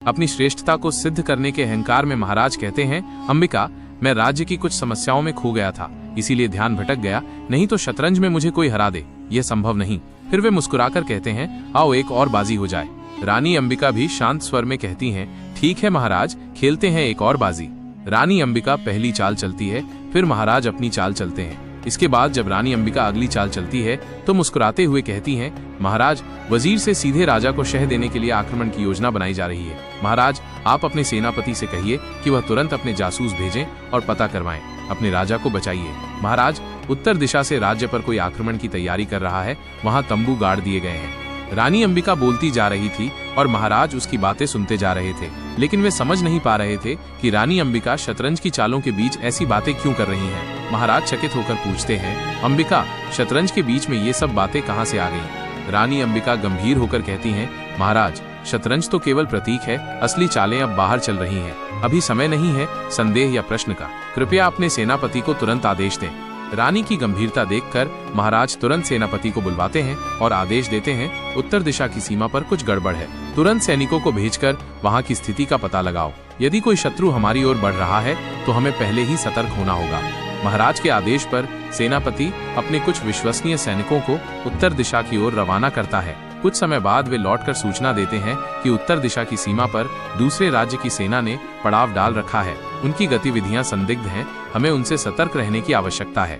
अपनी श्रेष्ठता को सिद्ध करने के अहंकार में महाराज कहते हैं, अंबिका, मैं राज्य की कुछ समस्याओं में खो गया था, इसीलिए ध्यान भटक गया, नहीं तो शतरंज में मुझे कोई हरा दे, यह संभव नहीं। फिर वे मुस्कुराकर कहते हैं, आओ एक और बाजी हो जाए। रानी अंबिका भी शांत स्वर में कहती हैं, ठीक है महाराज, खेलते हैं एक और बाजी। रानी अंबिका पहली चाल चलती है, फिर महाराज अपनी चाल चलते हैं। इसके बाद जब रानी अंबिका अगली चाल चलती है तो मुस्कुराते हुए कहती हैं, महाराज, वजीर से सीधे राजा को शह देने के लिए आक्रमण की योजना बनाई जा रही है। महाराज, आप अपने सेनापति से कहिए कि वह तुरंत अपने जासूस भेजें और पता करवाएं, अपने राजा को बचाइए। महाराज, उत्तर दिशा से राज्य पर कोई आक्रमण की तैयारी कर रहा है, वहां तंबू गाड़ दिए गए हैं। रानी अंबिका बोलती जा रही थी और महाराज उसकी बातें सुनते जा रहे थे, लेकिन वे समझ नहीं पा रहे थे कि रानी अंबिका शतरंज की चालों के बीच ऐसी बातें क्यों कर रही हैं। महाराज चकित होकर पूछते हैं, अंबिका, शतरंज के बीच में ये सब बातें कहां से आ गईं? रानी अंबिका गंभीर होकर कहती हैं, महाराज, शतरंज तो केवल प्रतीक है, असली चालें अब बाहर चल रही हैं। अभी समय नहीं है संदेह या प्रश्न का, कृपया अपने सेनापति को तुरंत आदेश दें। रानी की गंभीरता देखकर महाराज तुरंत सेनापति को बुलवाते हैं और आदेश देते हैं, उत्तर दिशा की सीमा पर कुछ गड़बड़ है, तुरंत सैनिकों को भेजकर वहां की स्थिति का पता लगाओ। यदि कोई शत्रु हमारी ओर बढ़ रहा है तो हमें पहले ही सतर्क होना होगा। महाराज के आदेश पर सेनापति अपने कुछ विश्वसनीय सैनिकों को उत्तर दिशा की ओर रवाना करता है। कुछ समय बाद वे लौटकर सूचना देते हैं कि उत्तर दिशा की सीमा पर दूसरे राज्य की सेना ने पड़ाव डाल रखा है, उनकी गतिविधियां संदिग्ध हैं, हमें उनसे सतर्क रहने की आवश्यकता है।